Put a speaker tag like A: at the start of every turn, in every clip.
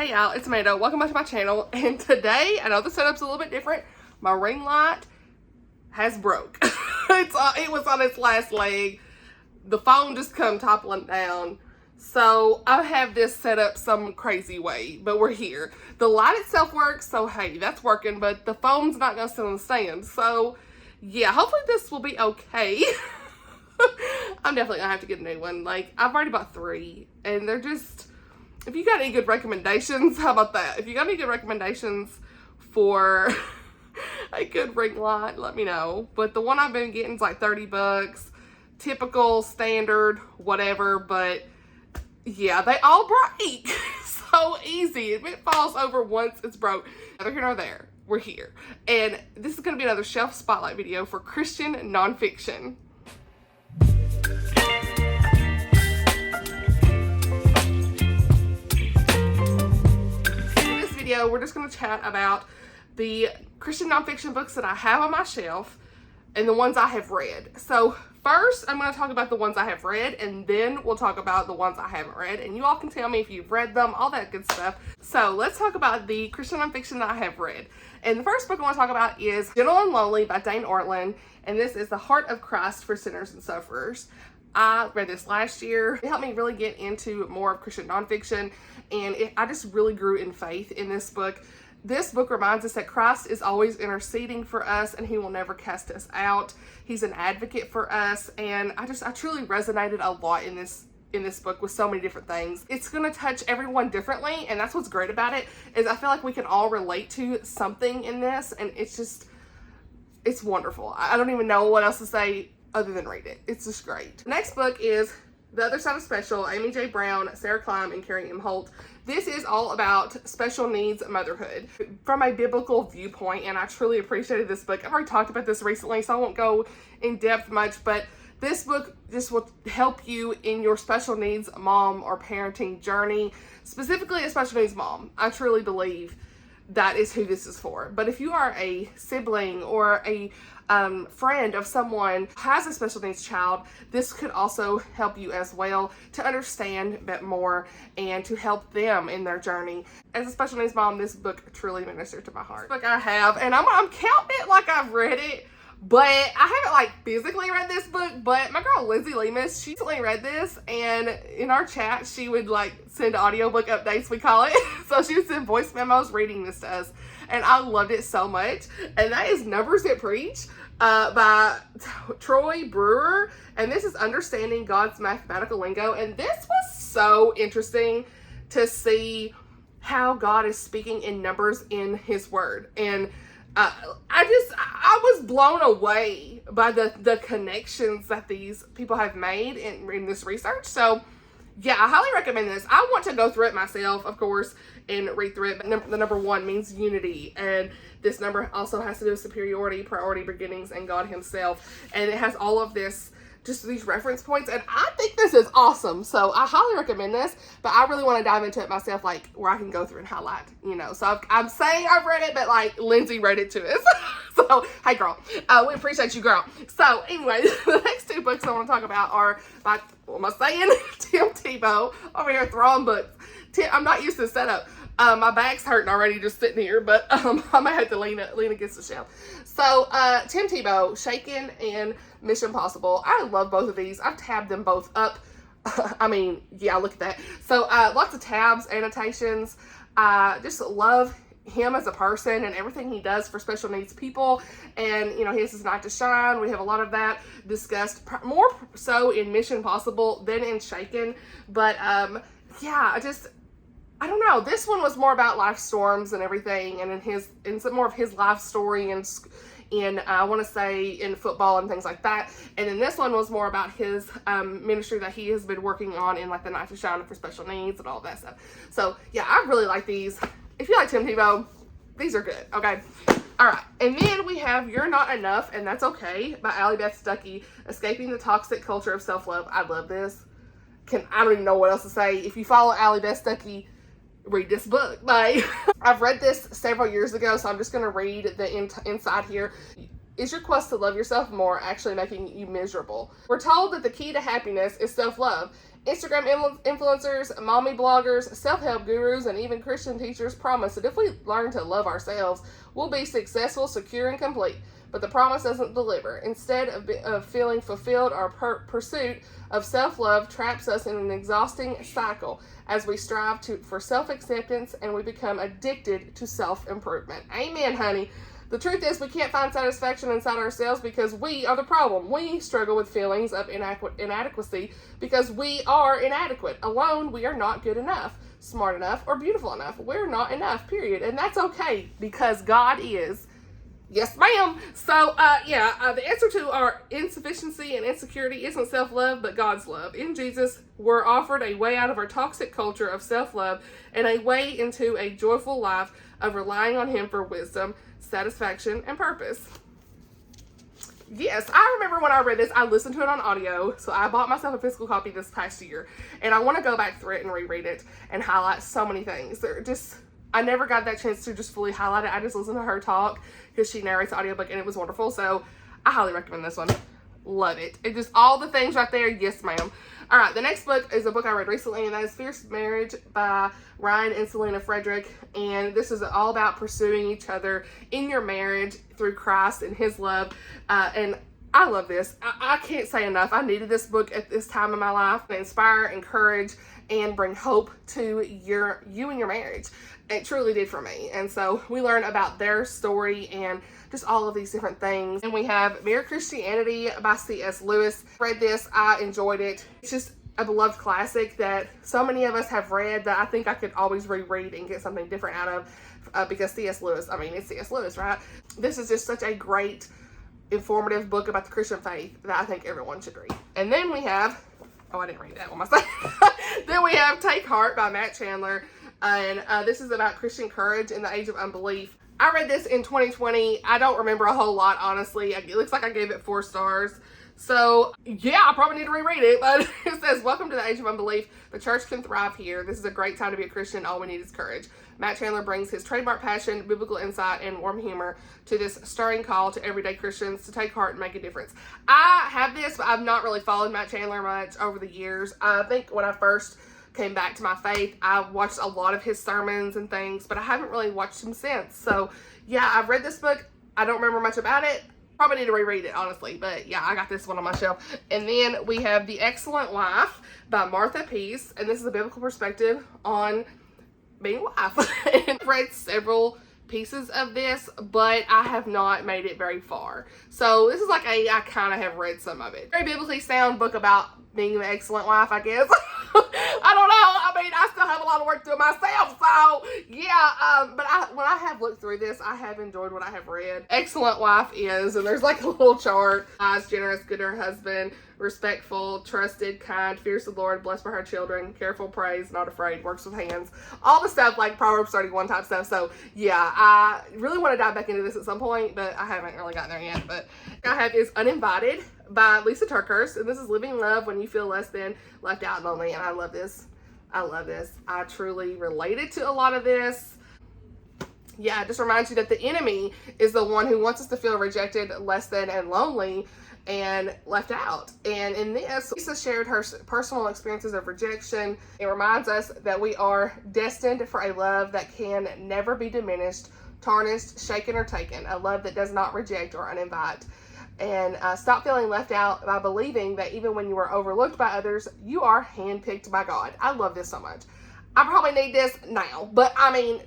A: Hey y'all, it's Amanda. Welcome back to my channel. And today, I know the setup's a little bit different. My ring light has broke. It was on its last leg. The phone just come toppling down. So I have this set up some crazy way, but we're here. The light itself works, so hey, that's working, but the phone's not gonna sit on the stand. So yeah, hopefully this will be okay. I'm definitely gonna have to get a new one. Like, I've already bought 3, and they're just, if you got any good recommendations, how about that? If you got any good recommendations for a good ring light, let me know. But the one I've been getting is like 30 bucks, typical, standard, whatever. But yeah, they all break so easy. If it falls over once, it's broke. Neither here nor there. We're here. And this is going to be another shelf spotlight video for Christian nonfiction. We're just going to chat about the Christian nonfiction books that I have on my shelf and the ones I have read. So first, I'm going to talk about the ones I have read, and then we'll talk about the ones I haven't read, and you all can tell me if you've read them, all that good stuff. So let's talk about the Christian nonfiction that I have read. And the first book I want to talk about is Gentle and Lonely by Dane Ortlund, and this is The Heart of Christ for Sinners and Sufferers. I read this last year. It helped me really get into more of Christian nonfiction, and I just really grew in faith in this book. This book reminds us that Christ is always interceding for us, and he will never cast us out. He's an advocate for us, and I truly resonated a lot in this book with so many different things. It's going to touch everyone differently, and that's what's great about it, is I feel like we can all relate to something in this, and it's wonderful. I don't even know what else to say other than read it. It's just great. The next book is The Other Side of Special, Amy J. Brown, Sarah Klein, and Carrie M. Holt. This is all about special needs motherhood from a biblical viewpoint, and I truly appreciated this book. I've already talked about this recently, so I won't go in depth much, but this book just will help you in your special needs mom or parenting journey, specifically a special needs mom. I truly believe that is who this is for. But if you are a sibling or a friend of someone who has a special needs child, this could also help you as well to understand a bit more and to help them in their journey. As a special needs mom, this book truly ministered to my heart. This book I have, and I'm counting it like I've read it, but I haven't like physically read this book. But my girl Lindsay Lemus, she recently read this, and in our chat she would like send audiobook updates, we call it. So she would send voice memos reading this to us, and I loved it so much. And that is Numbers That Preach by Troy Brewer, and this is Understanding God's Mathematical Lingo. And this was so interesting to see how God is speaking in numbers in his word. And I was blown away by the connections that these people have made in this research. So yeah, I highly recommend this. I want to go through it myself, of course, and read through it. But the number 1 means unity, and this number also has to do with superiority, priority, beginnings, and God himself. And it has all of this, just these reference points, and I think this is awesome. So I highly recommend this, but I really want to dive into it myself, like where I can go through and highlight, So I'm saying I've read it, but like Lindsay read it to us. So hey girl, we appreciate you, girl. So anyway, the next 2 books I want to talk about are by, what am I saying? Tim Tebow over here throwing books. I'm not used to the setup. My back's hurting already just sitting here, but I might have to lean against the shelf. So Tim Tebow, Shaken and Mission Impossible. I love both of these. I've tabbed them both up. I mean, yeah, look at that. So lots of tabs, annotations. Just love him as a person and everything he does for special needs people. And he has his Night to Shine. We have a lot of that discussed, more so in Mission Impossible than in Shaken. But yeah, I don't know. This one was more about life storms and everything, and in some more of his life story and I want to say in football and things like that. And then this one was more about his ministry that he has been working on in like the Night to Shine for special needs and all that stuff. So yeah, I really like these. If you like Tim Tebow, these are good. Okay. All right. And then we have You're Not Enough and That's Okay by Allie Beth Stuckey, Escaping the Toxic Culture of Self-Love. I love this. I don't even know what else to say. If you follow Allie Beth Stuckey, read this book. Like, I've read this several years ago, so I'm just going to read the inside here. Is your quest to love yourself more actually making you miserable? We're told that the key to happiness is self-love, Instagram influencers, mommy bloggers, self-help gurus, and even Christian teachers promise that if we learn to love ourselves, we'll be successful, secure, and complete. But the promise doesn't deliver. Instead of feeling fulfilled, our pursuit of self-love traps us in an exhausting cycle as we strive for self-acceptance and we become addicted to self-improvement. Amen, honey. The truth is we can't find satisfaction inside ourselves because we are the problem. We struggle with feelings of inadequacy because we are inadequate. Alone, we are not good enough, smart enough, or beautiful enough. We're not enough, period. And that's okay because God is. Yes, ma'am. So, the answer to our insufficiency and insecurity isn't self-love, but God's love. In Jesus, we're offered a way out of our toxic culture of self-love and a way into a joyful life of relying on Him for wisdom, satisfaction, and purpose. Yes, I remember when I read this, I listened to it on audio, so I bought myself a physical copy this past year, and I want to go back through it and reread it and highlight so many things. I never got that chance to just fully highlight it. I just listened to her talk because she narrates the audiobook and it was wonderful. So I highly recommend this one. Love it. It just all the things right there. Yes, ma'am. All right. The next book is a book I read recently, and that is Fierce Marriage by Ryan and Selena Frederick. And this is all about pursuing each other in your marriage through Christ and His love. And I love this. I can't say enough. I needed this book at this time in my life to inspire, encourage, and bring hope to you and your marriage. It truly did for me. And so we learn about their story and just all of these different things. And we have Mere Christianity by C.S. Lewis. Read this. I enjoyed it. It's just a beloved classic that so many of us have read that I think I could always reread and get something different out of because C.S. Lewis, it's C.S. Lewis, right? This is just such a great, informative book about the Christian faith that I think everyone should read. And then we have, I didn't read that one myself. Then we have Take Heart by Matt Chandler. And this is about Christian courage in the age of unbelief. I read this in 2020. I don't remember a whole lot, honestly. It looks like I gave it 4 stars. So, yeah, I probably need to reread it. But it says, welcome to the age of unbelief. The church can thrive here. This is a great time to be a Christian. All we need is courage. Matt Chandler brings his trademark passion, biblical insight, and warm humor to this stirring call to everyday Christians to take heart and make a difference. I have this, but I've not really followed Matt Chandler much over the years. I think when I first came back to my faith, I watched a lot of his sermons and things, but I haven't really watched him since. So yeah, I've read this book. I don't remember much about it. Probably need to reread it, honestly, but yeah, I got this one on my shelf. And then we have The Excellent Wife by Martha Peace, and this is a biblical perspective on being a wife. And I've read several pieces of this, but I have not made it very far. So this is like I kind of have read some of it. Very biblically sound book about being an excellent wife, I guess. I don't know. I still have a lot of work to do myself. So, yeah. But when I have looked through this, I have enjoyed what I have read. Excellent wife is, and there's like a little chart. Wise, generous, good to her husband, respectful, trusted, kind, fears the Lord, blessed by her children, careful, praise, not afraid, works with hands. All the stuff like Proverbs 31 type stuff. So, yeah, I really want to dive back into this at some point, but I haven't really gotten there yet. But I have is Uninvited by Lisa TerKeurst, and this is living love when you feel less than, left out, lonely. And I love this. I love this. I truly related to a lot of this. Yeah, it just reminds you that the enemy is the one who wants us to feel rejected, less than, and lonely, and left out. And in this, Lisa shared her personal experiences of rejection. It reminds us that we are destined for a love that can never be diminished, tarnished, shaken, or taken. A love that does not reject or uninvite. And stop feeling left out by believing that even when you are overlooked by others, you are handpicked by God. I love this so much. I probably need this now, but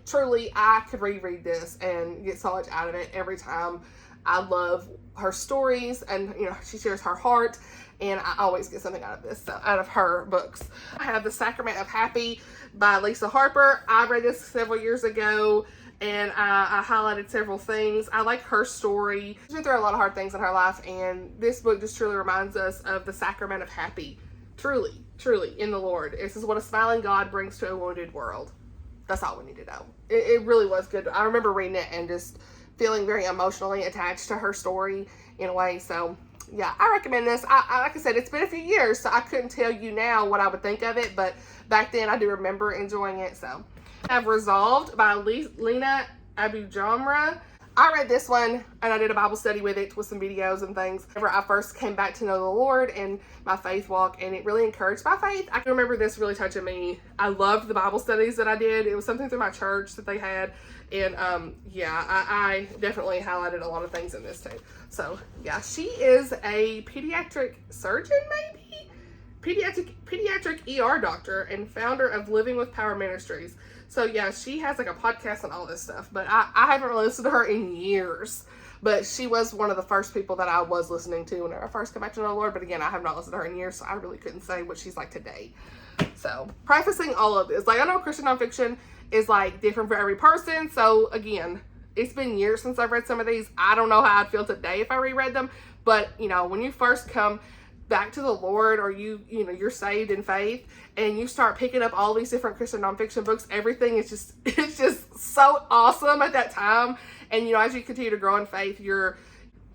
A: truly, I could reread this and get so much out of it every time. I love her stories, and she shares her heart, and I always get something out of this, out of her books. I have The Sacrament of Happy by Lisa Harper. I read this several years ago, and I highlighted several things. I like her story. She's been through a lot of hard things in her life, and this book just truly reminds us of the sacrament of happy. Truly, truly, in the Lord. This is what a smiling God brings to a wounded world. That's all we need to know. It really was good. I remember reading it and just feeling very emotionally attached to her story in a way. So, yeah, I recommend this. Like I said, it's been a few years, so I couldn't tell you now what I would think of it, but back then I do remember enjoying it, so. I have Resolved by Lena Abujamra. I read this one and I did a Bible study with it with some videos and things. Whenever I first came back to know the Lord and my faith walk, and it really encouraged my faith. I can remember this really touching me. I loved the Bible studies that I did. It was something through my church that they had. And yeah, I definitely highlighted a lot of things in this too. So yeah, she is a pediatric surgeon, maybe? Pediatric ER doctor and founder of Living with Power Ministries. So yeah, she has like a podcast and all this stuff, but I haven't really listened to her in years. But she was one of the first people that I was listening to when I first came back to know the Lord. But again, I have not listened to her in years, so I really couldn't say what she's like today. So prefacing all of this, like I know Christian nonfiction is like different for every person. So again, it's been years since I've read some of these. I don't know how I'd feel today if I reread them. But you know, when you first come back to the Lord, or you're saved in faith and you start picking up all these different Christian nonfiction books, everything is just, it's just so awesome at that time. And as you continue to grow in faith, your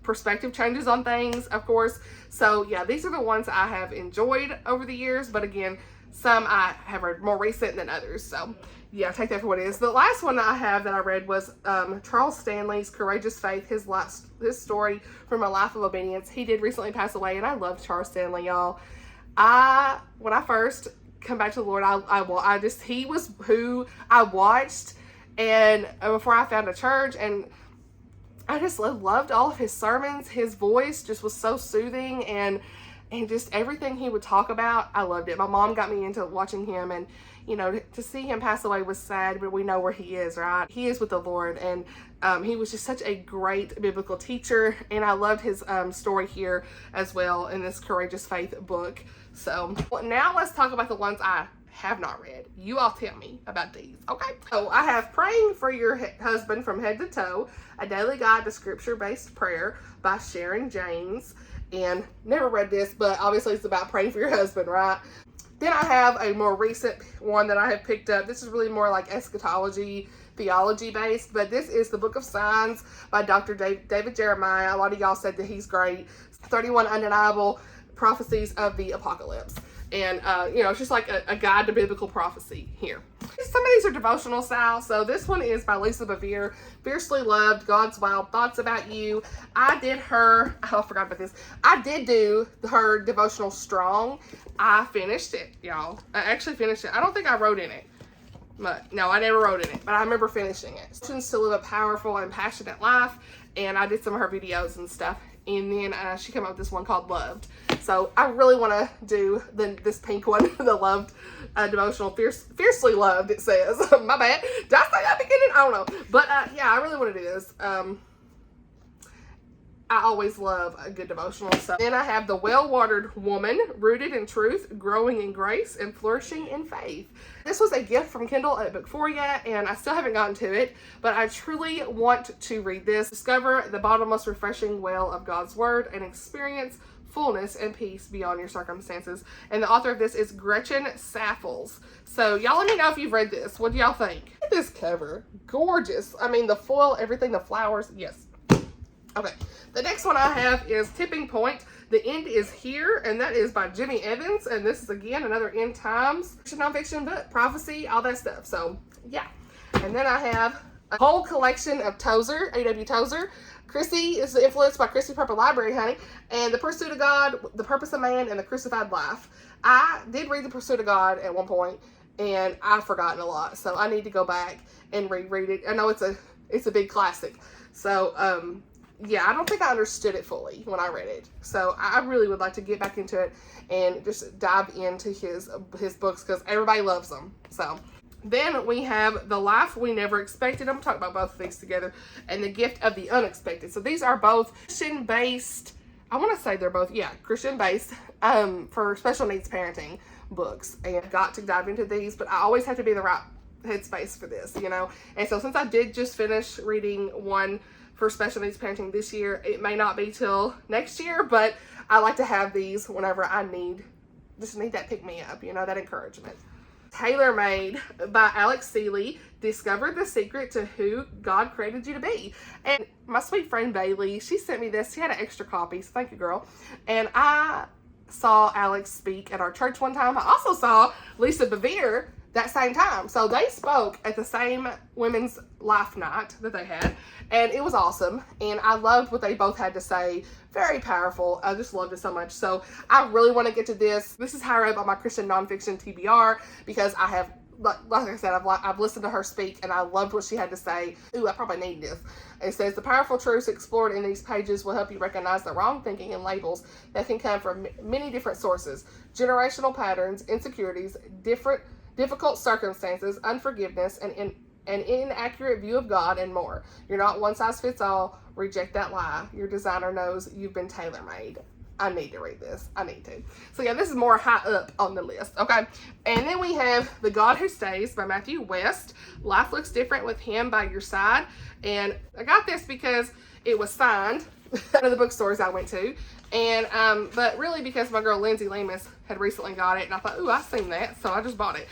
A: perspective changes on things, of course. So yeah, these are the ones I have enjoyed over the years, but again, some I have read more recent than others. So yeah, take that for what it is. The last one I have that I read was Charles Stanley's Courageous Faith, his story from a life of obedience. He did recently pass away, and I loved Charles Stanley, y'all. When I first come back to the Lord, he was who I watched, and before I found a church, and I just loved all of his sermons. His voice just was so soothing, and just everything he would talk about, I loved it. My mom got me into watching him, and to see him pass away was sad, but we know where he is, right? He is with the Lord, and he was just such a great biblical teacher, and I loved his story here as well in this Courageous Faith book. So now let's talk about the ones I have not read. You all tell me about these, okay? So I have Praying for Your Husband from Head to Toe, a daily guide to scripture-based prayer by Sharon James. And never read this, but obviously it's about praying for your husband, right? Then I have a more recent one that I have picked up. This is really more like eschatology, theology based, but this is the Book of Signs by Dr. David Jeremiah. A lot of y'all said that he's great. 31 Undeniable Prophecies of the Apocalypse. And, it's just like a guide to biblical prophecy here. Some of these are devotional style. So this one is by Lisa Bevere, Fiercely Loved, God's Wild Thoughts About You. I forgot about this. I did do her devotional Strong. I finished it, y'all. I actually finished it. I don't think I wrote in it. But no, I never wrote in it, but I remember finishing it. To live a powerful and passionate life. And I did some of her videos and stuff. And then she came up with this one called Loved. So I really want to do this pink one, the Loved devotional, Fiercely Loved, it says. My bad. Did I say that beginning? I don't know. But yeah, I really want to do this. I always love a good devotional. So then I have The Well-Watered Woman, Rooted in Truth, Growing in Grace, and Flourishing in Faith. This was a gift from Kindle at Book For Ya, and I still haven't gotten to it, but I truly want to read this. Discover the bottomless, refreshing well of God's Word and experience fullness and peace beyond your circumstances. And the author of this is Gretchen Saffels. So y'all let me know if you've read this. What do y'all think? Look at this cover. Gorgeous. I mean, the foil, everything, the flowers. Yes. Okay. The next one I have is Tipping Point, The End Is Here, and that is by Jimmy Evans. And this is, again, another end times nonfiction book, prophecy, all that stuff. So, yeah. And then I have a whole collection of Tozer, A.W. Tozer. Chrissy is influenced by Chrissy Purple Library, honey. And The Pursuit of God, The Purpose of Man, and The Crucified Life. I did read The Pursuit of God at one point, and I've forgotten a lot. So I need to go back and reread it. I know it's a big classic. So, yeah, I don't think I understood it fully when I read it. So I really would like to get back into it and just dive into his books because everybody loves them. So then we have The Life We Never Expected. I'm talking about both of these together. And The Gift of the Unexpected. So these are both Christian-based. I want to say they're both, Christian-based for special needs parenting books. And I've got to dive into these, but I always have to be in the right headspace for this, And so since I did just finish reading one for special needs parenting this year, it may not be till next year, but I like to have these whenever I need that pick me up, that encouragement. Tailor Made by Alex Seeley, Discover the Secret to Who God Created You to Be. And my sweet friend Bailey, she sent me this. She had an extra copy, so thank you, girl. And I saw Alex speak at our church one time. I also saw Lisa Bevere that same time. So they spoke at the same women's life night that they had, and it was awesome. And I loved what they both had to say. Very powerful. I just loved it so much. So I really want to get to this. This is higher up on my Christian nonfiction TBR because I have, like I said, I've listened to her speak and I loved what she had to say. Ooh, I probably need this. It says, the powerful truths explored in these pages will help you recognize the wrong thinking and labels that can come from many different sources. Generational patterns, insecurities, difficult circumstances, unforgiveness, and an inaccurate view of God, and more. You're not one size fits all. Reject that lie. Your designer knows you've been tailor-made. I need to read this. I need to. So yeah, this is more high up on the list. Okay. And then we have The God Who Stays by Matthew West. Life looks different with him by your side. And I got this because it was signed at one of the bookstores I went to. And, but really because my girl Lindsay Lemus had recently got it. And I thought, ooh, I've seen that. So I just bought it.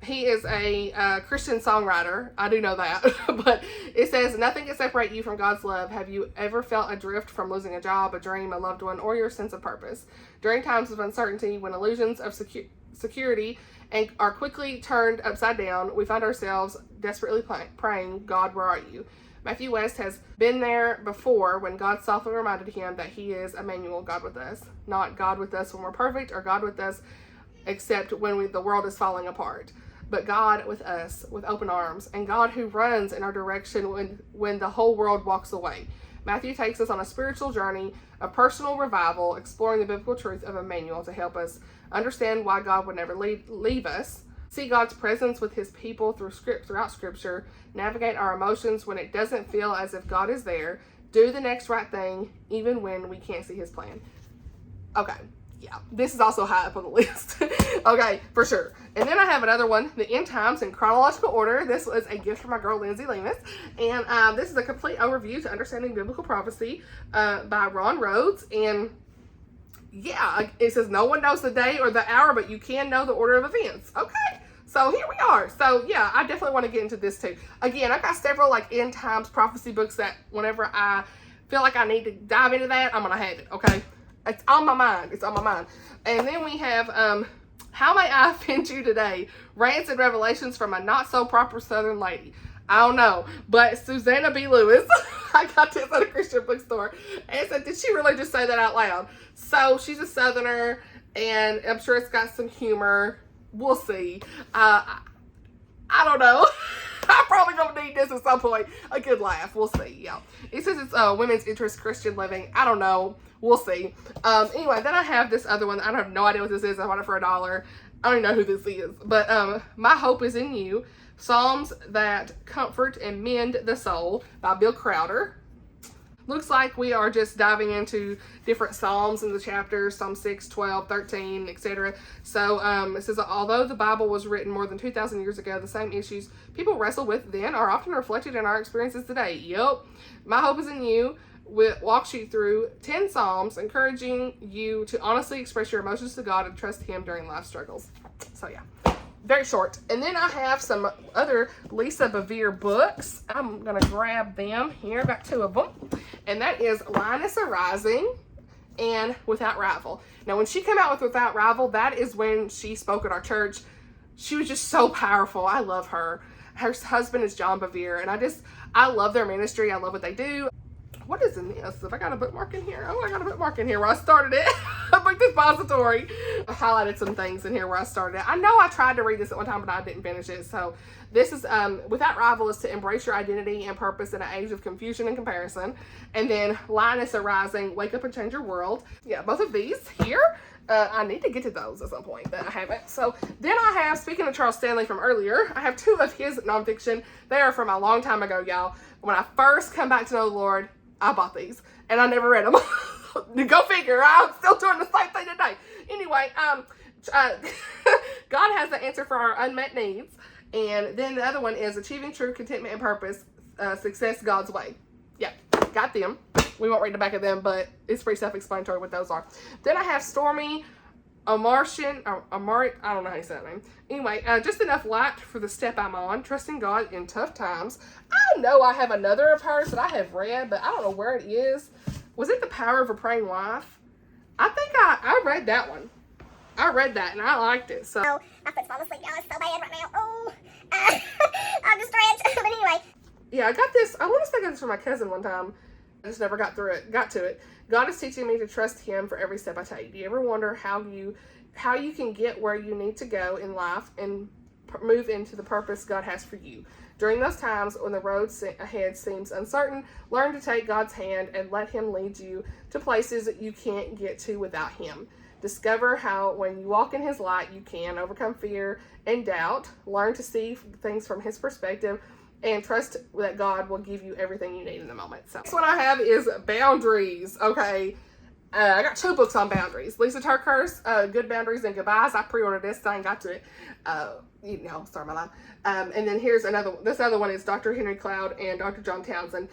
A: He is a Christian songwriter. I do know that. But it says, nothing can separate you from God's love. Have you ever felt adrift from losing a job, a dream, a loved one, or your sense of purpose? During times of uncertainty, when illusions of security are quickly turned upside down, we find ourselves desperately praying, God, where are you? Matthew West has been there before when God softly reminded him that he is Emmanuel, God with us. Not God with us when we're perfect, or God with us except when the world is falling apart. But God with us, with open arms, and God who runs in our direction when the whole world walks away. Matthew takes us on a spiritual journey of personal revival, exploring the biblical truth of Emmanuel to help us understand why God would never leave us, see God's presence with his people throughout Scripture, navigate our emotions when it doesn't feel as if God is there, do the next right thing, even when we can't see his plan. Okay. Yeah, this is also high up on the list. Okay, for sure. And then I have another one, The End Times in Chronological Order. This was a gift from my girl, Lindsay Lemus. And this is a complete overview to understanding biblical prophecy by Ron Rhodes. And yeah, it says no one knows the day or the hour, but you can know the order of events. Okay, so here we are. So yeah, I definitely want to get into this too. Again, I've got several like end times prophecy books that whenever I feel like I need to dive into that, I'm going to have it, okay? It's on my mind. It's on my mind. And then we have How May I Offend You Today? Rants and Revelations from a Not So Proper Southern Lady. I don't know. But Susanna B. Lewis, I got this at a Christian bookstore. And I said, did she really just say that out loud? So she's a Southerner, and I'm sure it's got some humor. We'll see. I don't know. I'm probably going to need this at some point. A good laugh. We'll see. Yeah. It says it's Women's Interest Christian Living. I don't know. We'll see. Anyway, then I have this other one. I have no idea what this is. I bought it for $1. I don't even know who this is. But My Hope Is in You. Psalms That Comfort and Mend the Soul by Bill Crowder. Looks like we are just diving into different Psalms in the chapters, Psalm 6, 12, 13, etc. So it says, although the Bible was written more than 2,000 years ago, the same issues people wrestle with then are often reflected in our experiences today. Yep. My Hope Is in You walks you through 10 Psalms, encouraging you to honestly express your emotions to God and trust him during life struggles. So yeah. Very short. And then I have some other Lisa Bevere books. I'm going to grab them here. I've got 2 of them. And that is Lioness Arising and Without Rival. Now, when she came out with Without Rival, that is when she spoke at our church. She was just so powerful. I love her. Her husband is John Bevere. And I love their ministry. I love what they do. What is in this? Have I got a bookmark in here? Oh, I got a bookmark in here where I started it. A book depository. I highlighted some things in here where I started it. I know I tried to read this at one time, but I didn't finish it. So this is, Without Rival is to embrace your identity and purpose in an age of confusion and comparison. And then Lioness Arising, Wake Up and Change Your World. Yeah, both of these here. I need to get to those at some point, but I haven't. So then I have, speaking of Charles Stanley from earlier, I have 2 of his nonfiction. They are from a long time ago, y'all. When I first come back to know the Lord, I bought these, and I never read them. Go figure. I'm still doing the same thing today. Anyway, God has the answer for our unmet needs. And then the other one is Achieving True Contentment and Purpose, Success God's Way. Yeah, got them. We won't read the back of them, but it's pretty self-explanatory what those are. Then I have Stormy Amartian, Amarit, I don't know how you say that name. Anyway, Just Enough Light for the Step I'm On, Trusting God in Tough Times. I know I have another of hers that I have read, but I don't know where it is. Was it The Power of a Praying Wife? I think I read that one. I read that and I liked it. So
B: my foot's falling asleep, y'all. It's so bad right now. Oh, I'm just stretched. But anyway.
A: Yeah, I got this. I want to say I got this from my cousin one time. I just never got to it. God is teaching me to trust Him for every step I take. Do you ever wonder how you can get where you need to go in life and move into the purpose God has for you? During those times when the road ahead seems uncertain, learn to take God's hand and let Him lead you to places that you can't get to without Him. Discover how when you walk in His light, you can overcome fear and doubt. Learn to see things from His perspective and trust that God will give you everything you need in the moment. So next one I have is boundaries. Okay. I got 2 books on boundaries. Lisa TerKeurst's Good Boundaries and Goodbyes. I pre-ordered this. I ain't got to it. Sorry, my line. And then here's another. This other one is Dr. Henry Cloud and Dr. John Townsend.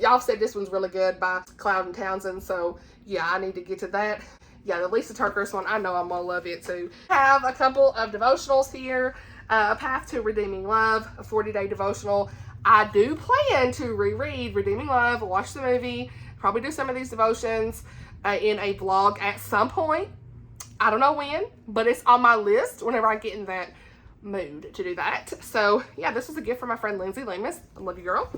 A: Y'all said this one's really good by Cloud and Townsend. So yeah, I need to get to that. Yeah, the Lisa TerKeurst one, I know I'm gonna love it too. I have a couple of devotionals here. A Path to Redeeming Love, a 40-day devotional. I do plan to reread Redeeming Love, watch the movie, probably do some of these devotions in a vlog at some point. I don't know when, but it's on my list whenever I get in that mood to do that. So yeah, this was a gift from my friend Lindsay Lemus. I love you, girl.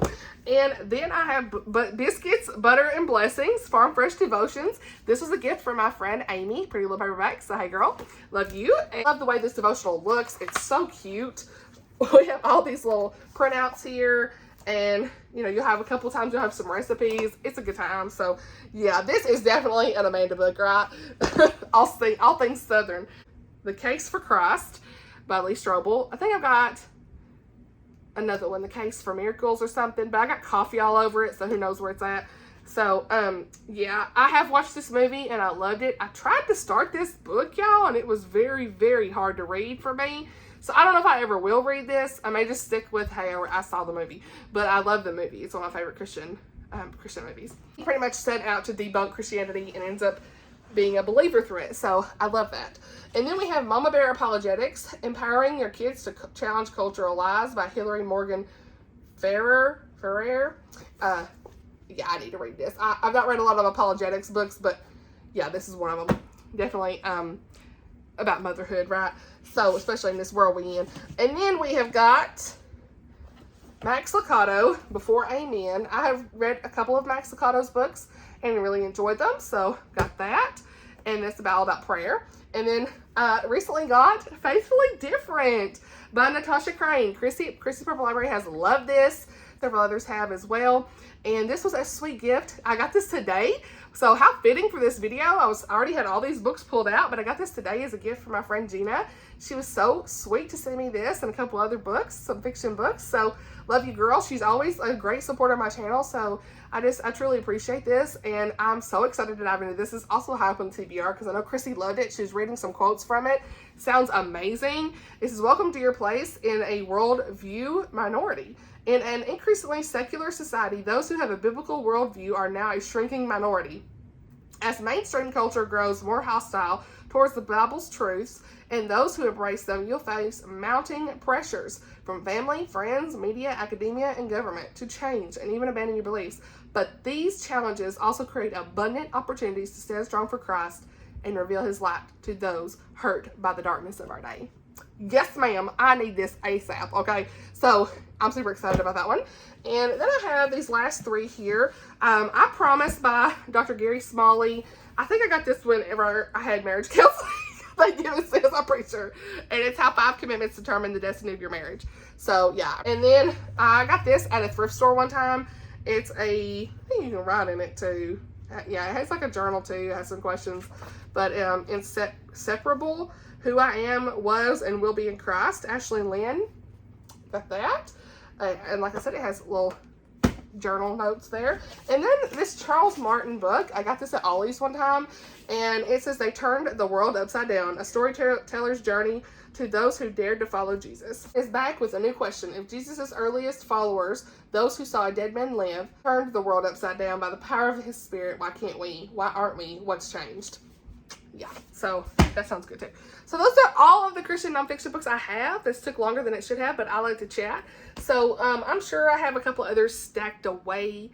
A: And then I have Biscuits, Butter, and Blessings, Farm Fresh Devotions. This was a gift from my friend Amy, Pretty Little Paperback. So hey girl, love you. And I love the way this devotional looks. It's so cute. We have all these little printouts here, and you'll have a couple times, you'll have some recipes. It's a good time. So yeah, this is definitely an Amanda book, right? all things Southern. The Case for Christ by Lee Strobel. I think I've got another one, The Case for Miracles or something, but I got coffee all over it, so who knows where it's at. So yeah, I have watched this movie and I loved it. I tried to start this book, y'all, and it was very, very hard to read for me. So I don't know if I ever will read this. I may just stick with, hey, I saw the movie, but I love the movie. It's one of my favorite Christian movies. He pretty much set out to debunk Christianity and ends up being a believer through it. So I love that. And then we have Mama Bear Apologetics, Empowering Your Kids to Challenge Cultural Lies by Hillary Morgan Ferrer. Yeah, I need to read this. I've not read a lot of apologetics books, but yeah, this is one of them. Definitely about motherhood, right? So, especially in this world we in. And then we have got Max Lucado, Before Amen. I have read a couple of Max Lucado's books and really enjoyed them, so got that. And it's all about prayer. And then recently got Faithfully Different by Natasha Crane. Chrissy Purple Library has loved this. Several others have as well. And this was a sweet gift. I got this today. So how fitting for this video. I already had all these books pulled out, but I got this today as a gift from my friend Gina. She was so sweet to send me this and a couple other books, some fiction books. So love you, girl. She's always a great supporter of my channel. So I truly appreciate this. And I'm so excited to dive into this. This is also high up on the TBR because I know Chrissy loved it. She's reading some quotes from it. Sounds amazing. This is Welcome to Your Place in a Worldview Minority. In an increasingly secular society, those who have a biblical worldview are now a shrinking minority. As mainstream culture grows more hostile towards the Bible's truths and those who embrace them, you'll face mounting pressures from family, friends, media, academia, and government to change and even abandon your beliefs. But these challenges also create abundant opportunities to stand strong for Christ and reveal His light to those hurt by the darkness of our day. Yes, ma'am. I need this ASAP. Okay. So I'm super excited about that one. And then I have these last 3 here. I Promise by Dr. Gary Smalley. I think I got this whenever I had marriage counseling. They give it says, I'm pretty sure. And it's How 5 Commitments Determine the Destiny of Your Marriage. So yeah. And then I got this at a thrift store one time. I think you can write in it too. Yeah, it has like a journal too. It has some questions. But Inseparable, Who I Am, Was, and Will Be in Christ, Ashley Lynn. Got that. And like I said, it has little journal notes there. And then this Charles Martin book, I got this at Ollie's one time, and it says They Turned the World Upside Down, a storyteller's journey to those who dared to follow Jesus. It's back with a new question. If Jesus' earliest followers, those who saw a dead man live, turned the world upside down by the power of His Spirit, why can't we? Why aren't we? What's changed? Yeah, so that sounds good too. So those are all of the Christian nonfiction books I have. This took longer than it should have, but I like to chat. So I'm sure I have a couple others stuffed away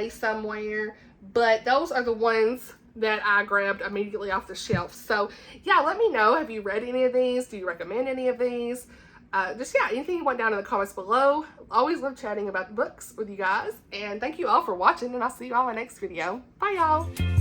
A: somewhere. But those are the ones that I grabbed immediately off the shelf. So yeah, let me know. Have you read any of these? Do you recommend any of these? Just yeah, anything you want down in the comments below. Always love chatting about the books with you guys. And thank you all for watching, and I'll see you all in my next video. Bye y'all.